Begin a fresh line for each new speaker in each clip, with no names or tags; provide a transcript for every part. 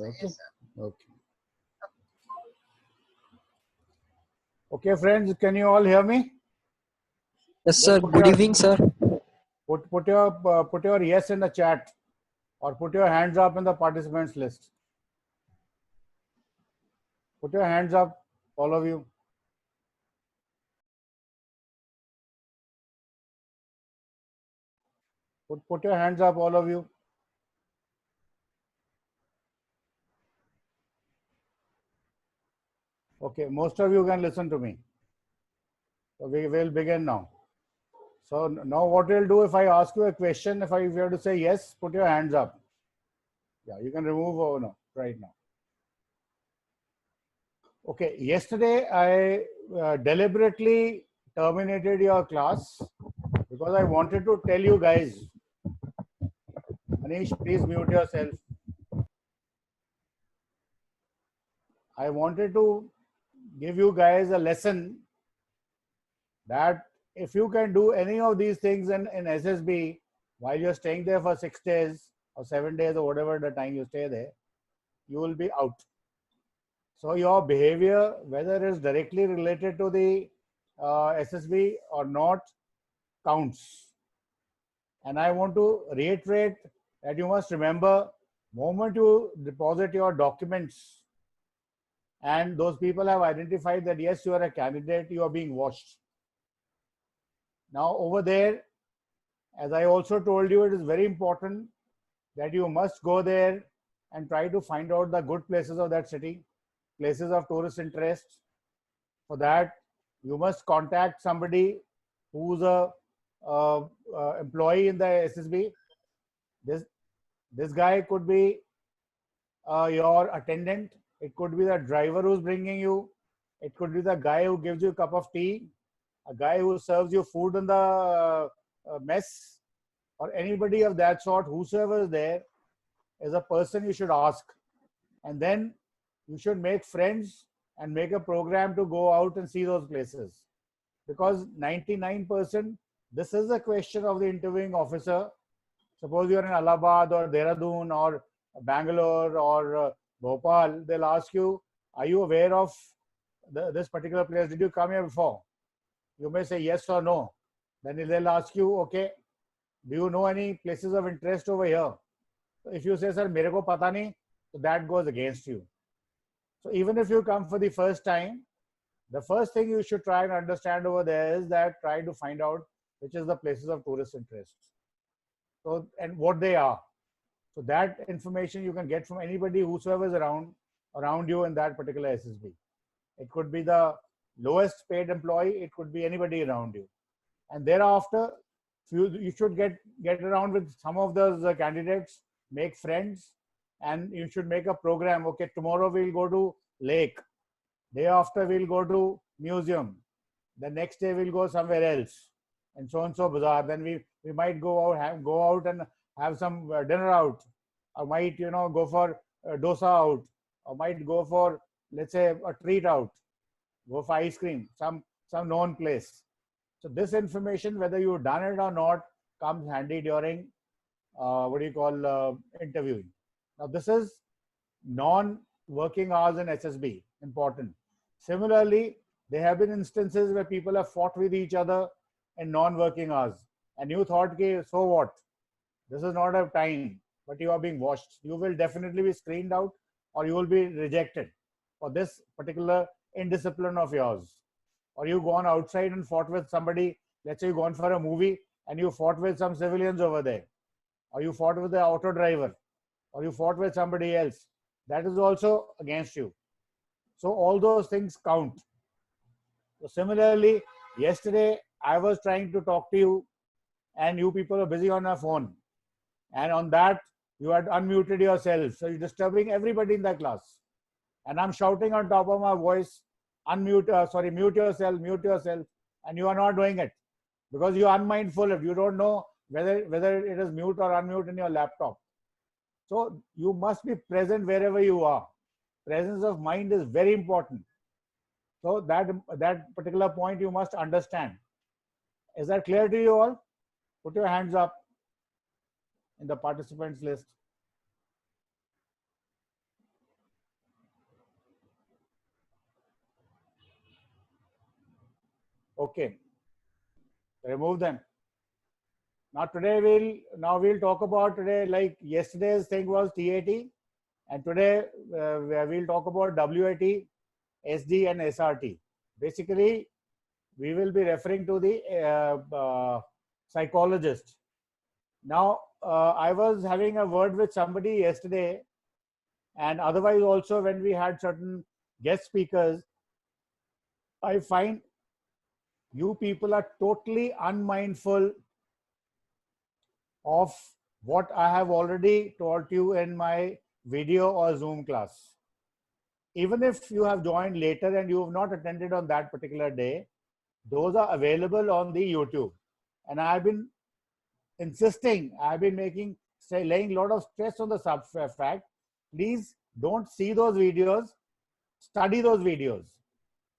Okay. Okay. Okay, friends, can you all hear me?
Yes,
Just
sir. Good evening, sir.
put your yes in the chat, or put your hands up in the participants list. Put your hands up, all of you. Put your hands up, all of you. Okay, most of you can listen to me. So we will begin now. So now what we'll do, if I ask you a question, if you have to say yes, put your hands up. Yeah, you can remove over now, right now. Okay, yesterday I deliberately terminated your class because I wanted to tell you guys. Manish, please mute yourself. I wanted to give you guys a lesson that if you can do any of these things in SSB while you're staying there for 6 days or 7 days or whatever the time you stay there, you will be out. So your behavior, whether it is directly related to the SSB or not, counts. And I want to reiterate that you must remember, moment you deposit your documents and those people have identified that yes, you are a candidate, you are being watched. Now over there, as I also told you, it is very important that you must go there and try to find out the good places of that city, places of tourist interest. For that, you must contact somebody who's a employee in the SSB. This guy could be your attendant. It could be the driver who's bringing you. It could be the guy who gives you a cup of tea, a guy who serves you food in the mess, or anybody of that sort. Whosoever is there is a person you should ask. And then you should make friends and make a program to go out and see those places. Because 99%, this is a question of the interviewing officer. Suppose you're in Allahabad or Dehradun or Bangalore or Bhopal, they'll ask you, are you aware of this particular place? Did you come here before? You may say yes or no. Then they'll ask you, okay, do you know any places of interest over here? So if you say, sir, mere ko pata nahi, so that goes against you. So even if you come for the first time, the first thing you should try and understand over there is that try to find out which is the places of tourist interest. So, and what they are. So that information you can get from anybody whosoever is around you in that particular SSB. It could be the lowest paid employee, it could be anybody around you. And thereafter, you should get around with some of those candidates, make friends, and you should make a program. Okay, tomorrow we'll go to lake. Day after we'll go to museum. The next day we'll go somewhere else, and so and so bazaar. Then we might go out and have some dinner out, or might go for dosa out, or might go for, let's say, a treat out, go for ice cream, some known place. So this information, whether you've done it or not, comes handy during interviewing. Now this is non-working hours in SSB, important. Similarly, there have been instances where people have fought with each other in non-working hours, and you thought, okay, so what? This is not a time, but you are being watched. You will definitely be screened out, or you will be rejected for this particular indiscipline of yours. Or you've gone outside and fought with somebody. Let's say you've gone for a movie and you fought with some civilians over there, or you fought with the auto driver, or you fought with somebody else. That is also against you. So all those things count. So similarly, yesterday I was trying to talk to you and you people are busy on your phone. And on that, you had unmuted yourself. So you're disturbing everybody in the class. And I'm shouting on top of my voice, mute yourself. And you are not doing it because you're unmindful of it. You don't know whether it is mute or unmute in your laptop. So you must be present wherever you are. Presence of mind is very important. So that particular point you must understand. Is that clear to you all? Put your hands up in the participants list. Okay, remove them. Now today we'll talk about today, like yesterday's thing was TAT, and today we'll talk about WAT, SD and SRT. Basically, we will be referring to the psychologist. Now, I was having a word with somebody yesterday, and otherwise also when we had certain guest speakers, I find you people are totally unmindful of what I have already taught you in my video or Zoom class. Even if you have joined later and you have not attended on that particular day, those are available on the YouTube. And I've been insisting, I've been laying a lot of stress on the fact, please don't see those videos, study those videos.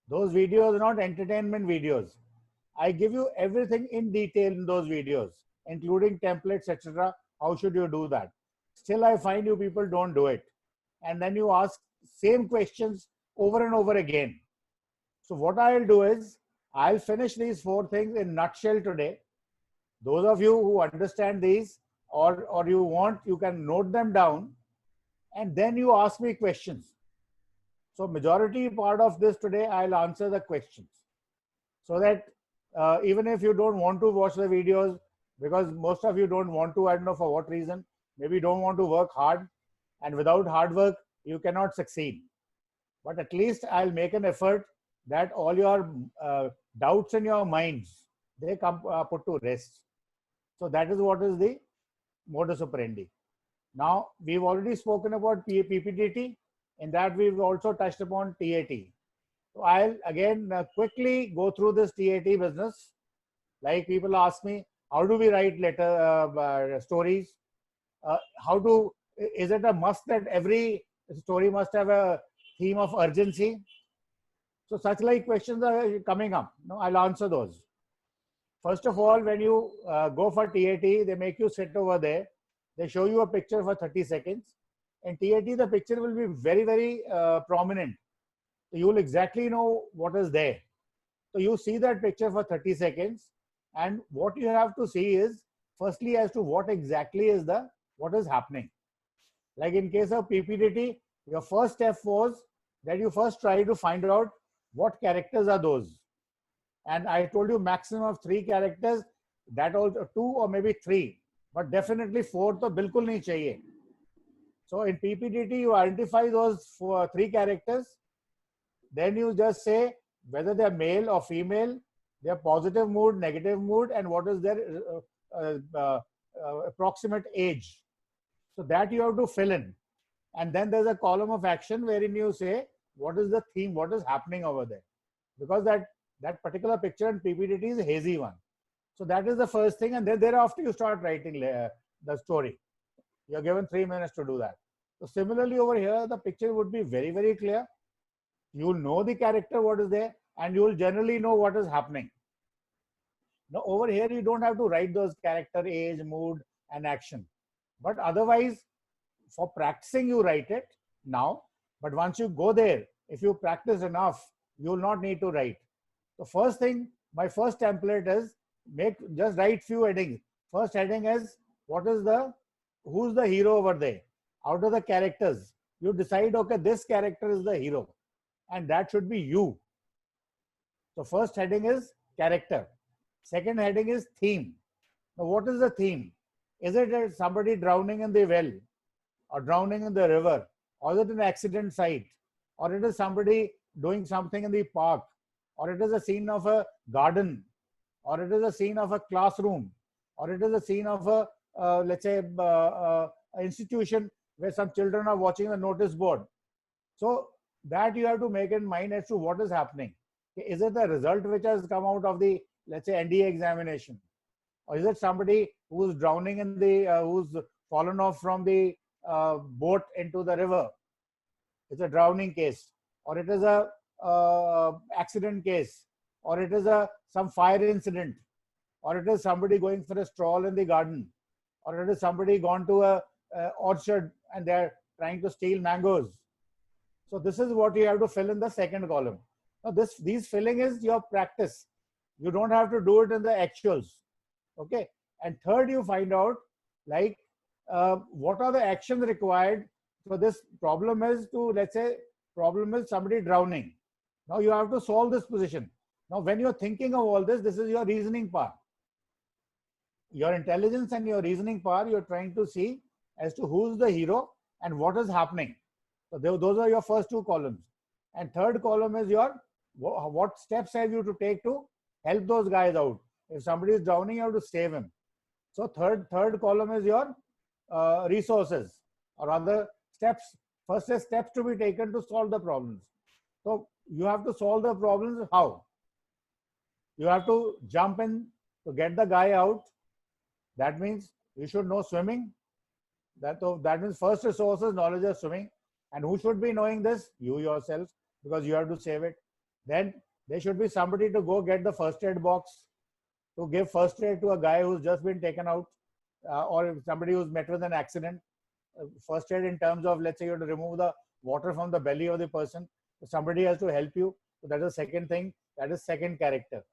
Those videos are not entertainment videos. I give you everything in detail in those videos, including templates, etc. How should you do that? Still, I find you people don't do it. And then you ask same questions over and over again. So what I'll do is, I'll finish these 4 things in nutshell today. Those of you who understand these or you want, you can note them down and then you ask me questions. So majority part of this today, I'll answer the questions. So that even if you don't want to watch the videos, because most of you don't want to, I don't know for what reason, maybe you don't want to work hard, and without hard work, you cannot succeed. But at least I'll make an effort that all your doubts in your minds, they come put to rest. So that is what is the modus operandi. Now, we've already spoken about PPDT. In that, we've also touched upon TAT. So I'll again quickly go through this TAT business. Like people ask me, how do we write stories? Is it a must that every story must have a theme of urgency? So such like questions are coming up. No, I'll answer those. First of all, when you go for TAT, they make you sit over there. They show you a picture for 30 seconds. In TAT, the picture will be very, very prominent. So you will exactly know what is there. So you see that picture for 30 seconds. And what you have to see is, firstly, as to what exactly is what is happening. Like in case of PPDT, your first step was that you first try to find out what characters are those. And I told you maximum of 3 characters, that also 2 or maybe 3, but definitely 4 to bilkul nahi chahiye. So in PPDT, you identify those 3 characters. Then you just say whether they're male or female, their positive mood, negative mood, and what is their approximate age. So that you have to fill in. And then there's a column of action wherein you say, what is the theme, what is happening over there? Because that particular picture in PPDT is a hazy one. So that is the first thing. And then thereafter you start writing the story. You're given 3 minutes to do that. So similarly over here, the picture would be very, very clear. You'll know the character, what is there, and you'll generally know what is happening. Now over here, you don't have to write those character, age, mood, and action. But otherwise, for practicing, you write it now. But once you go there, if you practice enough, you will not need to write. The first thing, my first template is just write few headings. First heading is who's the hero over there? Out of the characters, you decide, okay, this character is the hero, and that should be you. So first heading is character. Second heading is theme. Now, what is the theme? Is it somebody drowning in the well, or drowning in the river, or is it an accident site, or it is somebody doing something in the park, or it is a scene of a garden, or it is a scene of a classroom, or it is a scene of a let's say institution where some children are watching the notice board. So that you have to make in mind as to what is happening. Is it the result which has come out of the, let's say, NDA examination? Or is it somebody who's drowning in the, who's fallen off from the boat into the river? It's a drowning case. Or it is a accident case. Or it is some fire incident. Or it is somebody going for a stroll in the garden. Or it is somebody gone to a orchard and they're trying to steal mangoes. So this is what you have to fill in the second column. Now these filling is your practice. You don't have to do it in the actuals. Okay. And third, you find out like what are the actions required. So this problem is to, let's say, problem is somebody drowning. Now you have to solve this position. Now when you're thinking of all this is your reasoning part. Your intelligence and your reasoning power, you're trying to see as to who's the hero and what is happening. So those are your first two columns. And third column is your what steps have you to take to help those guys out. If somebody is drowning, you have to save him. So third column is your resources or other steps. First is steps to be taken to solve the problems. So you have to solve the problems. How? You have to jump in to get the guy out. That means you should know swimming. That means first resource is knowledge of swimming. And who should be knowing this? You yourself, because you have to save it. Then there should be somebody to go get the first aid box to give first aid to a guy who's just been taken out or somebody who's met with an accident. First aid in terms of, let's say you have to remove the water from the belly of the person. So somebody has to help you. So that is the second thing. That is second character.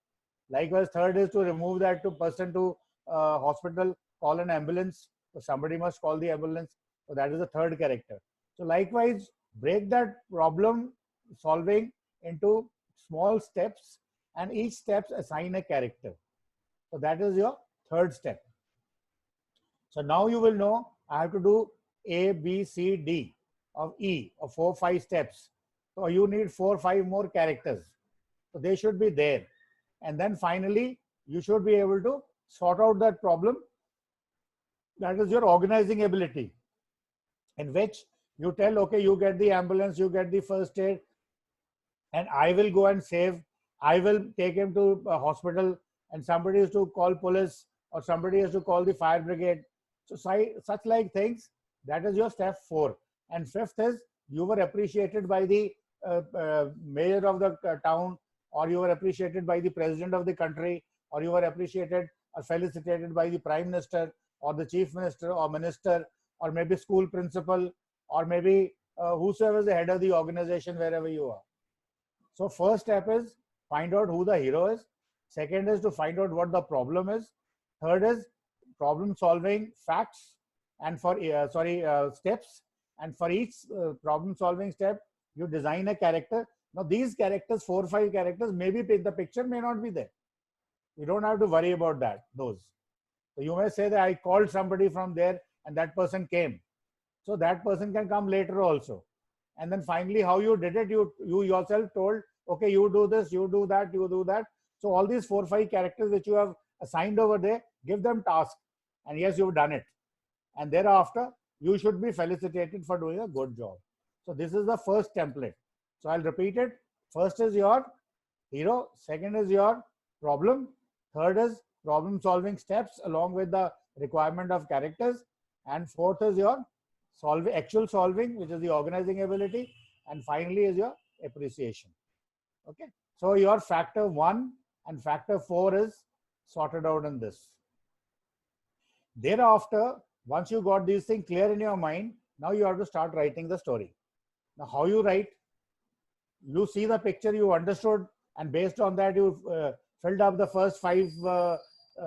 Likewise, third is to remove that person to hospital, call an ambulance. So somebody must call the ambulance. So that is the third character. So likewise, break that problem solving into small steps and each step assign a character. So that is your third step. So now you will know I have to do A, B, C, D of E of 4, 5 steps. So you need 4, 5 more characters. So they should be there. And then finally, you should be able to sort out that problem. That is your organizing ability, in which you tell, okay, you get the ambulance, you get the first aid, and I will go and save. I will take him to a hospital, and somebody is to call police or somebody has to call the fire brigade. So such like things, that is your step 4. And fifth is you were appreciated by the mayor of the town, or you were appreciated by the president of the country, or you were appreciated or felicitated by the prime minister or the chief minister or minister, or maybe school principal, or maybe whosoever is the head of the organization wherever you are. So first step is find out who the hero is. Second is to find out what the problem is. Third is problem solving facts and for steps. And for each problem solving step, you design a character. Now these characters, 4 or 5 characters, maybe the picture may not be there. You don't have to worry about those. So you may say that I called somebody from there and that person came. So that person can come later also. And then finally, how you did it, you yourself told, okay, you do this, you do that, you do that. So all these 4 or 5 characters which you have assigned over there, give them tasks. And yes, you've done it. And thereafter, you should be felicitated for doing a good job. So this is the first template. So I'll repeat it. First is your hero. Second is your problem. Third is problem solving steps along with the requirement of characters. And fourth is your actual solving, which is the organizing ability. And finally is your appreciation. Okay. So your factor 1 and factor 4 is sorted out in this. Thereafter, once you got these things clear in your mind, now you have to start writing the story. Now, how you write? You see the picture, you understood, and based on that, you filled up the first 5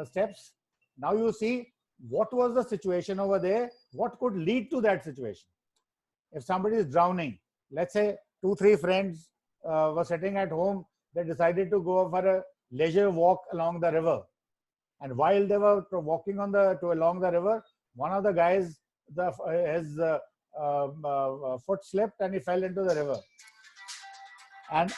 steps. Now you see what was the situation over there, what could lead to that situation. If somebody is drowning, let's say 2, 3 friends were sitting at home, they decided to go for a leisure walk along the river. And while they were walking along the river, one of the guys, his foot slipped and he fell into the river. And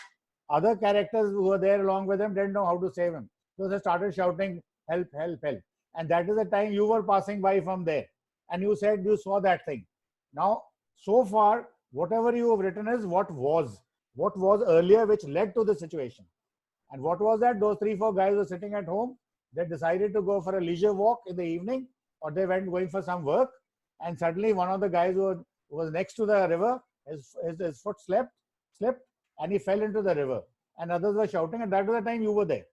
other characters who were there along with him didn't know how to save him. So they started shouting, help, help, help. And that is the time you were passing by from there. And you said you saw that thing. Now, so far, whatever you have written is what was earlier which led to the situation. And what was that? Those 3, 4 guys were sitting at home. They decided to go for a leisure walk in the evening, or they went going for some work. And suddenly one of the guys who was next to the river, his foot slipped, and he fell into the river. And others were shouting, and that was the time you were there.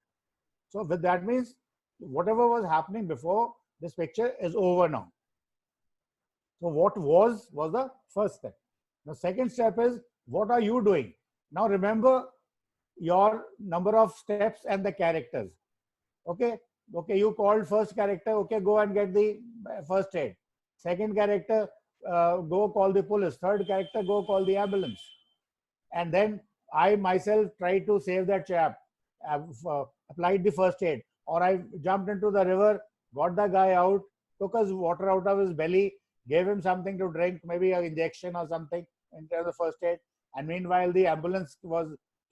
So with that means whatever was happening before this picture is over now. So what was the first step. The second step is what are you doing? Now remember, your number of steps and the characters. Okay, okay, you called first character, okay, go and get the first aid. Second character, go call the police. Third character, go call the ambulance. And then I myself tried to save that chap, applied the first aid, or I jumped into the river, got the guy out, took his water out of his belly, gave him something to drink, maybe an injection or something in terms of first aid. And meanwhile, the ambulance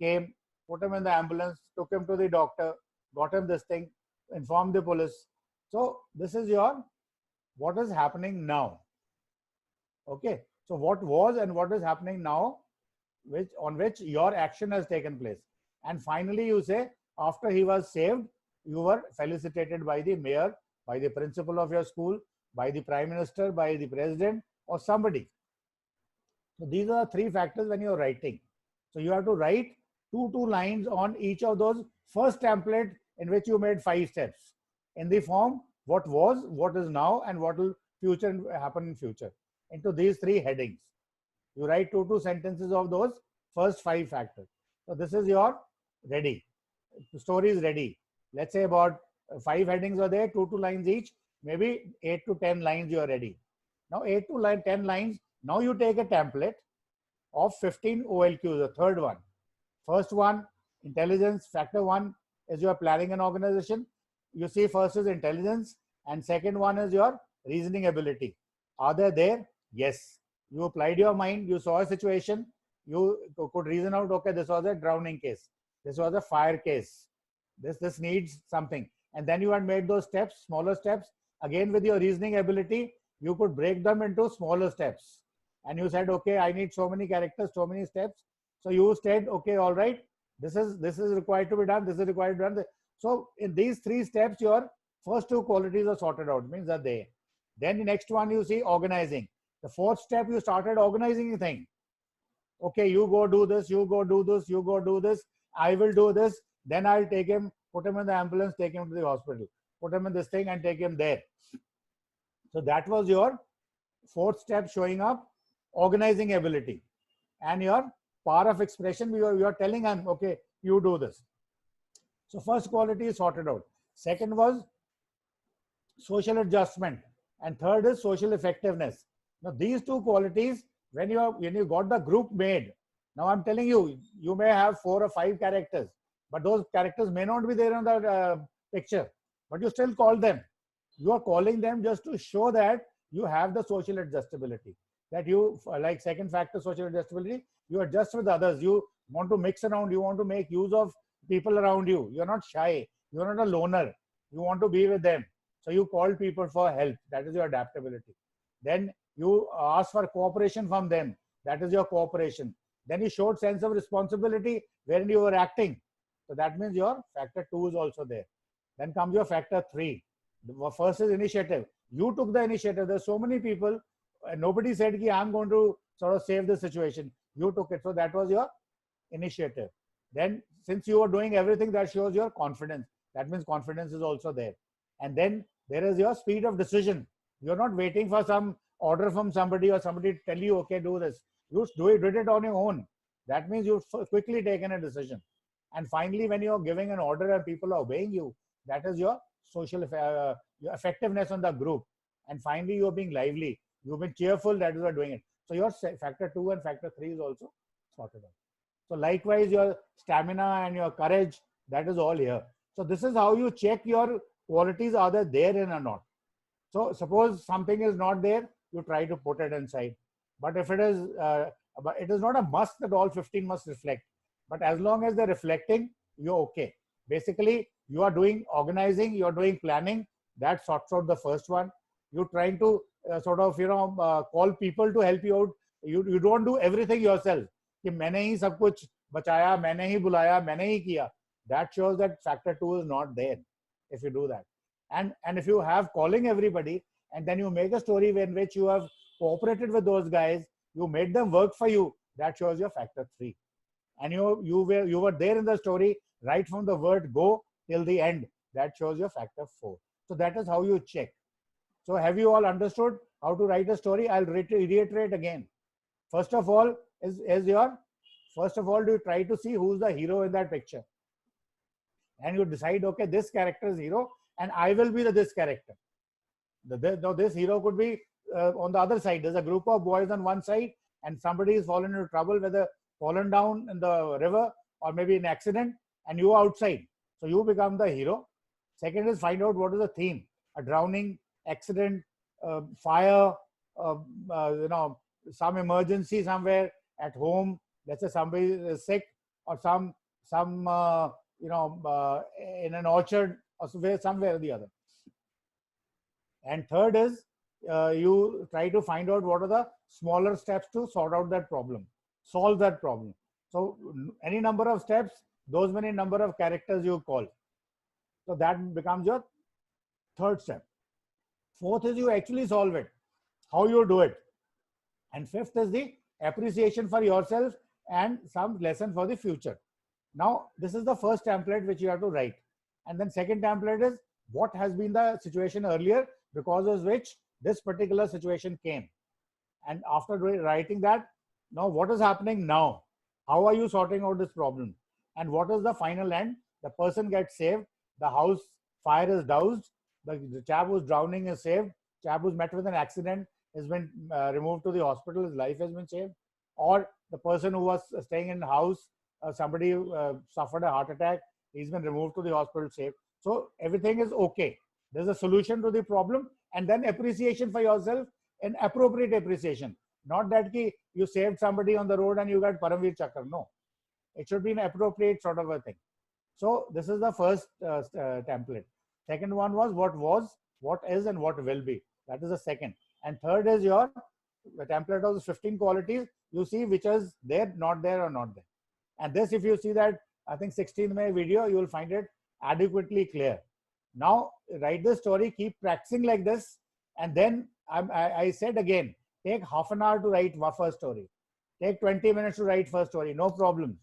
came, put him in the ambulance, took him to the doctor, got him this thing, informed the police. So this is what is happening now. Okay, so what was and what is happening now, on which your action has taken place. And finally, you say, after he was saved, you were felicitated by the mayor, by the principal of your school, by the prime minister, by the president, or somebody. So these are the three factors when you're writing. So you have to write two lines on each of those first template in which you made 5 steps in the form what was, what is now, and what will happen in future, into these 3 headings. You write two sentences of those first 5 factors. So this is your ready. The story is ready. Let's say about 5 headings are there, 2 lines each, maybe 8 to 10 lines you are ready. Now 8 to 10 lines. Now you take a template of 15 OLQs, the third one. First one, intelligence. Factor 1 is your planning and organization. You see, first is intelligence, and second one is your reasoning ability. Are they there? Yes. You applied your mind, you saw a situation, you could reason out, okay, this was a drowning case, this was a fire case, this needs something. And then you had made those steps, smaller steps. Again, with your reasoning ability, you could break them into smaller steps. And you said, okay, I need so many characters, so many steps. So you said, okay, all right, this is required to be done, this is required to be done. So in these 3 steps, your first 2 qualities are sorted out, means that they. Then the next one you see, organizing. The 4th step, you started organizing the thing. Okay, you go do this, you go do this, you go do this, I will do this, then I'll take him, put him in the ambulance, take him to the hospital, put him in this thing and take him there. So that was your 4th step, showing up organizing ability. And your power of expression, you are telling him, okay, you do this. So first quality is sorted out. Second was social adjustment. And third is social effectiveness. Now these 2 qualities, when you got the group made, now I'm telling you, you may have 4 or 5 characters, but those characters may not be there in the picture, but you still call them. You are calling them just to show that you have the social adjustability, that you, like second factor, social adjustability, you adjust with others, you want to mix around, you want to make use of people around you, you're not shy, you're not a loner, you want to be with them. So you call people for help, that is your adaptability. Then you ask for cooperation from them, that is your cooperation. Then you showed sense of responsibility wherein you were acting. So that means your factor 2 is also there. Then comes your factor 3. The first is initiative. You took the initiative. There's so many people. Nobody said, I'm going to sort of save the situation. You took it. So that was your initiative. Then since you are doing everything, that shows your confidence. That means confidence is also there. And then there is your speed of decision. You're not waiting for some order from somebody or somebody to tell you, okay, do this. You did it on your own. That means you've quickly taken a decision. And finally, when you're giving an order and people are obeying you, that is your social your effectiveness on the group. And finally, you're being lively. You've been cheerful, that is what doing it. So your factor 2 and factor 3 is also sorted out. So likewise, your stamina and your courage, that is all here. So this is how you check your qualities, are they there in or not. So suppose something is not there, you try to put it inside. But if it is not a must that all 15 must reflect. But as long as they're reflecting, you're okay. Basically, you are doing organizing, you're doing planning, that sorts out the first one. You're trying to sort of, call people to help you out. You don't do everything yourself. कि मैंने ही सब कुछ बचाया, मैंने ही बुलाया, मैंने ही किया. That shows that factor 2 is not there if you do that. And if you have calling everybody, and then you make a story in which you have cooperated with those guys, you made them work for you, that shows your factor 3. And you were there in the story right from the word go till the end, that shows your factor 4. So that is how you check. So have you all understood how to write a story? I'll reiterate again. First of all is your first of all, you try to see who's the hero in that picture. And you decide, okay, this character is hero and I will be this character. This hero could be on the other side. There's a group of boys on one side and somebody is fallen into trouble, whether fallen down in the river or maybe an accident, and you are outside. So you become the hero. Second is find out what is the theme. A drowning, accident, fire, some emergency somewhere at home. Let's say somebody is sick, or some in an orchard or somewhere or the other. And third is you try to find out what are the smaller steps to sort out that problem, solve that problem. So any number of steps, those many number of characters you call. So that becomes your third step. Fourth is you actually solve it, how you do it. And fifth is the appreciation for yourself and some lesson for the future. Now, this is the first template which you have to write. And then second template is what has been the situation earlier because of which this particular situation came. And after writing that, now what is happening now? How are you sorting out this problem? And what is the final end? The person gets saved, the house fire is doused, the chap who's drowning is saved, chap who's met with an accident has been removed to the hospital, his life has been saved, or the person who was staying in the house, somebody suffered a heart attack, he's been removed to the hospital, saved. So everything is okay. There's a solution to the problem, and then appreciation for yourself, and appropriate appreciation. Not that you saved somebody on the road and you got Paramveer Chakra. No, it should be an appropriate sort of a thing. So this is the first template. Second one was, what is, and what will be. That is the second. And third is the template of the 15 qualities. You see which is there, not there, or not there. And this, if you see that, I think 16th May video, you will find it adequately clear. Now, write the story, keep practicing like this. And then I said again, take half an hour to write first story. Take 20 minutes to write first story, no problem.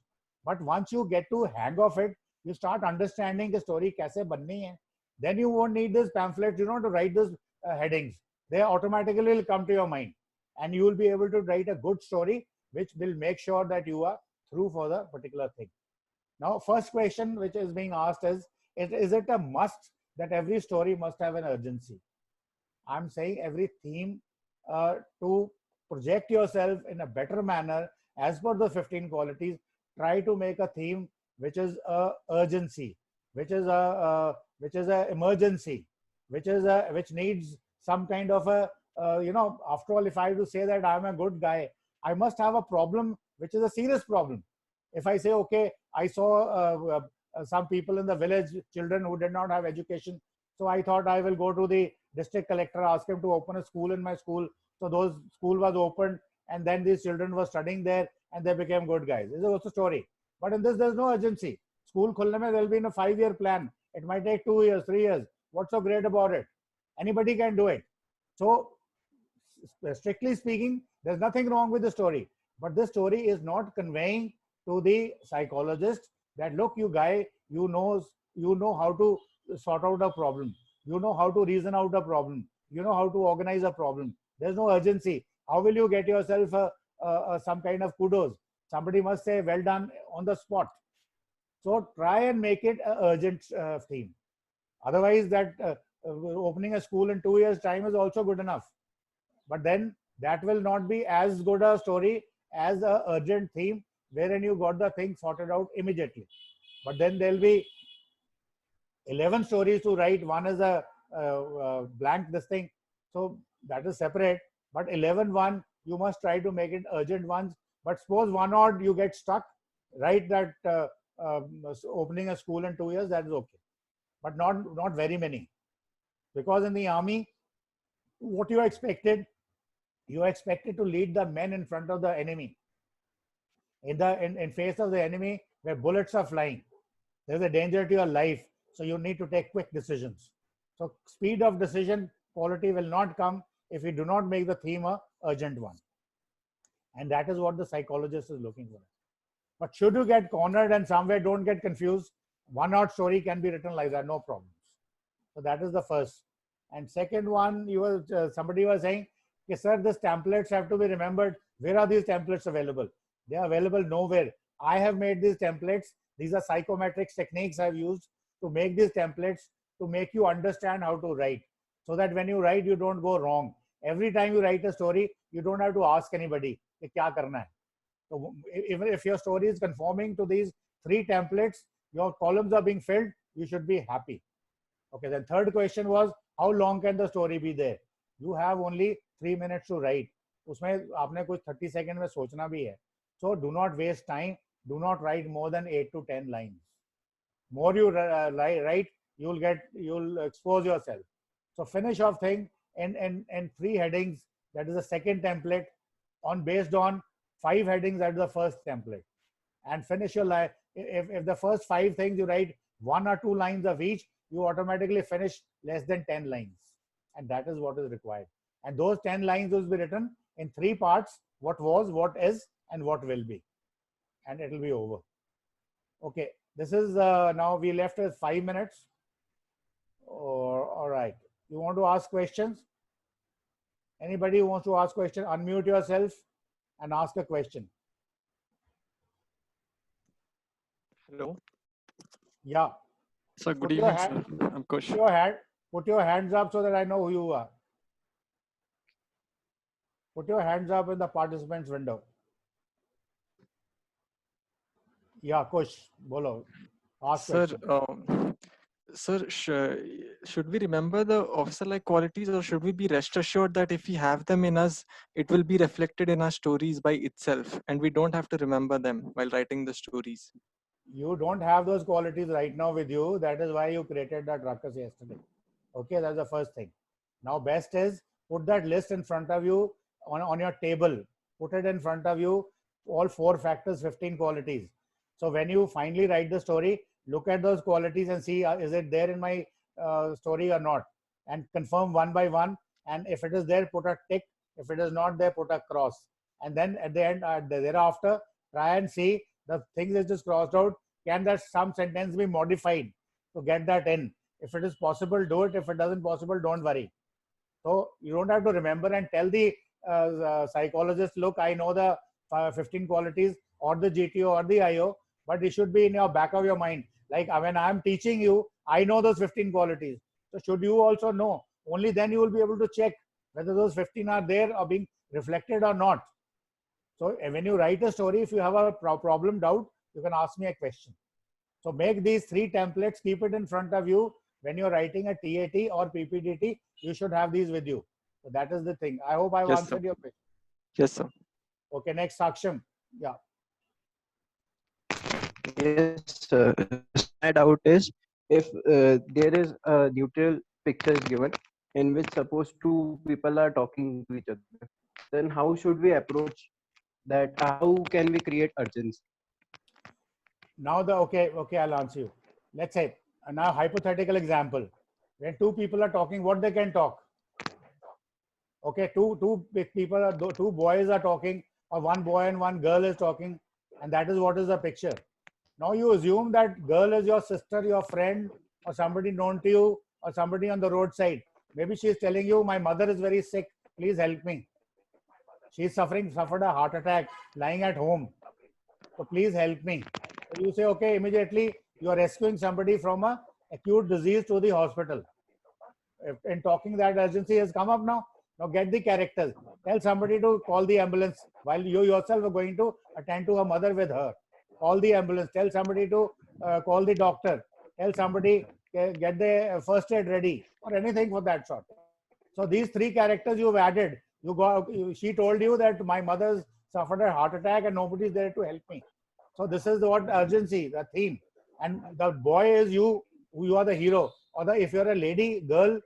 But once you get to hang of it, you start understanding the story kaise banni hai. Then you won't need this pamphlet, to write those headings. They automatically will come to your mind. And you will be able to write a good story, which will make sure that you are through for the particular thing. Now, first question which is being asked is it a must that every story must have an urgency? I'm saying every theme to project yourself in a better manner as per the 15 qualities, try to make a theme which is a urgency, which is a emergency, which needs some kind of a after all, if I have to say that I'm a good guy, I must have a problem which is a serious problem. If I say, okay, I saw some people in the village, children who did not have education, so I thought I will go to the district collector, ask him to open a school in my school. So those school was opened, and then these children were studying there and they became good guys. This is also a story. But in this, there's no urgency. School khulne mein, there'll be in a 5-year plan. It might take 2 years, 3 years. What's so great about it? Anybody can do it. So strictly speaking, there's nothing wrong with the story. But this story is not conveying to the psychologist that, look, you guy, you know how to sort out a problem. You know how to reason out a problem. You know how to organize a problem. There's no urgency. How will you get yourself some kind of kudos? Somebody must say, well done on the spot. So try and make it an urgent theme. Otherwise, that opening a school in 2 years' time is also good enough. But then that will not be as good a story as an urgent theme wherein you got the thing sorted out immediately. But then there'll be 11 stories to write. One is a blank this thing. So that is separate. But 11 you must try to make it urgent ones. But suppose one odd you get stuck, write that opening a school in 2 years, that is okay. But not very many. Because in the army, what you are expected to lead the men in front of the enemy. In face of the enemy, where bullets are flying, there's a danger to your life. So you need to take quick decisions. So speed of decision quality will not come if you do not make the theme a urgent one. And that is what the psychologist is looking for. But should you get cornered and somewhere, don't get confused. One odd story can be written like that, no problems. So that is the first. And second one, somebody was saying, okay, sir, these templates have to be remembered. Where are these templates available? They are available nowhere. I have made these templates. These are psychometrics techniques I've used to make these templates to make you understand how to write, so that when you write, you don't go wrong. Every time you write a story, you don't have to ask anybody कि क्या करना है. So even if your story is conforming to these 3 templates, your columns are being filled, you should be happy. Okay, then third question was, how long can the story be there? You have only 3 minutes to write. उसमें आपने कुछ 30 seconds में सोचना भी है. So do not waste time. Do not write more than 8 to 10 lines. More you write, you'll expose yourself. So finish off thing in 3 headings. That is the second template. Based on 5 headings, that is the first template. And finish your line. If the first 5 things you write 1 or 2 lines of each, you automatically finish less than 10 lines. And that is what is required. And those 10 lines will be written in 3 parts: what was, what is, and what will be. And it will be over. Okay, this is now we left with 5 minutes. All right. You want to ask questions? Anybody who wants to ask question, unmute yourself and ask a question.
Hello.
Yeah.
Sir, good
Put your
evening,
hand-
sir. I'm Kush.
Put your hands up so that I know who you are. Put your hands up in the participants window. Yeah, Kush, bolo. Ask
Sir,
question.
sir, should we remember the officer-like qualities, or should we be rest assured that if we have them in us, it will be reflected in our stories by itself, and we don't have to remember them while writing the stories?
You don't have those qualities right now with you. That is why you created that ruckus yesterday. Okay, that's the first thing. Now, best is put that list in front of you on your table. Put it in front of you, all 4 factors, 15 qualities. So when you finally write the story, look at those qualities and see, is it there in my story or not? And confirm one by one. And if it is there, put a tick. If it is not there, put a cross. And then at the end, thereafter, try and see the things that just crossed out. Can that some sentence be modified to get that in? If it is possible, do it. If it doesn't possible, don't worry. So you don't have to remember and tell the psychologist, look, I know the 15 qualities, or the GTO or the IO, but it should be in your back of your mind. Like when I'm teaching you, I know those 15 qualities. So should you also know? Only then you will be able to check whether those 15 are there or being reflected or not. So when you write a story, if you have a problem, doubt, you can ask me a question. So make these 3 templates, keep it in front of you. When you're writing a TAT or PPDT, you should have these with you. So that is the thing. I hope I've
Yes,
answered
sir.
your question.
Yes, sir.
Okay, next, Saksham. Yeah.
Yes, sir. My doubt is, if there is a neutral picture is given in which suppose 2 people are talking to each other, then how should we approach that? How can we create urgency?
Now okay, I'll answer you. Let's say now hypothetical example. When 2 people are talking, what they can talk? Okay, two people are 2 boys are talking, or 1 boy and 1 girl is talking, and that is what is the picture. Now you assume that girl is your sister, your friend, or somebody known to you, or somebody on the roadside. Maybe she is telling you, my mother is very sick, please help me. She is suffered a heart attack, lying at home. So please help me. So you say, okay, immediately you are rescuing somebody from a acute disease to the hospital. In talking, that urgency has come up now. Now get the characters. Tell somebody to call the ambulance while you yourself are going to attend to her mother with her. Call the ambulance. Tell somebody to call the doctor. Tell somebody get the first aid ready, or anything for that sort. So these 3 characters you've added. She told you that my mother's suffered a heart attack and nobody's there to help me. So this is what urgency, the theme. And the boy is you are the hero. Or if you're a lady, girl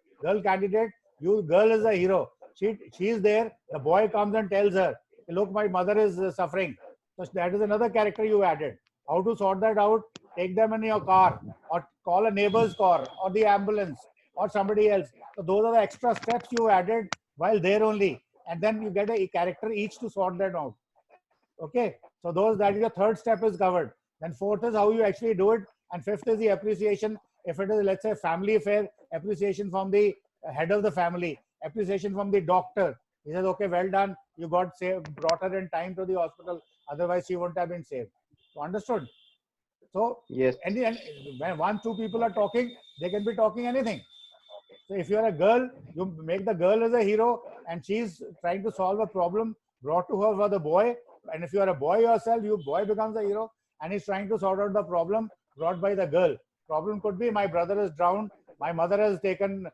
candidate, girl is the hero. She is there. The boy comes and tells her, look, my mother is suffering. So that is another character you added. How to sort that out? Take them in your car, or call a neighbor's car, or the ambulance, or somebody else. So those are the extra steps you added while there only. And then you get a character each to sort that out. Okay. So that is your 3rd step is covered. Then 4th is how you actually do it. And 5th is the appreciation. If it is, let's say, family affair, appreciation from the head of the family, appreciation from the doctor. He says, okay, well done. You brought her in time to the hospital. Otherwise, she wouldn't have been saved. Understood? So
Yes.
when 1-2 people are talking, they can be talking anything. So if you're a girl, you make the girl as a hero, and she's trying to solve a problem brought to her by the boy. And if you are a boy yourself, your boy becomes a hero, and he's trying to sort out the problem brought by the girl. Problem could be, my brother is drowned, my mother has taken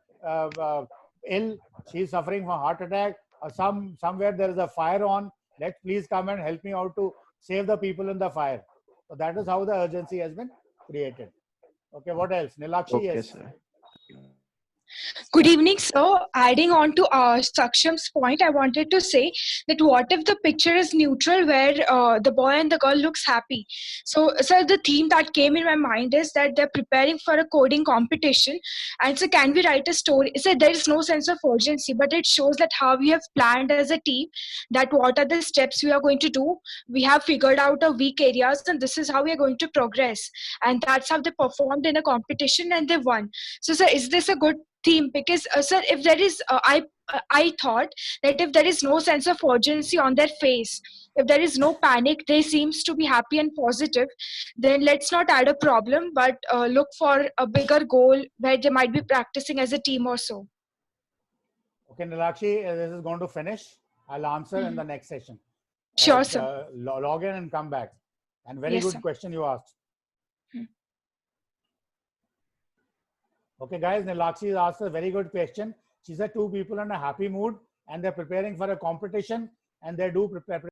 ill, she's suffering from heart attack, or somewhere there is a fire on. Let's please come and help me out to save the people in the fire. So that is how the urgency has been created. Okay, what else? Nilakshi,
Okay,
yes.
sir.
Good evening, sir. Adding on to Saksham's point, I wanted to say that what if the picture is neutral where the boy and the girl looks happy? So, sir, the theme that came in my mind is that they're preparing for a coding competition. And so can we write a story? So there is no sense of urgency, but it shows that how we have planned as a team, that what are the steps we are going to do. We have figured out our weak areas, and this is how we are going to progress. And that's how they performed in a competition and they won. So, sir, is this a good theme? Because sir, if there is I thought that if there is no sense of urgency on their face, if there is no panic, they seems to be happy and positive, then let's not add a problem, but look for a bigger goal where they might be practicing as a team or so.
Okay, Nilakshi, this is going to finish. I'll answer in the next session.
Sure, sir.
Log in and come back. And very
Yes,
good
sir.
question you asked. Okay, guys, Nilakshi has asked a very good question. She said 2 people in a happy mood and they're preparing for a competition, and they do prepare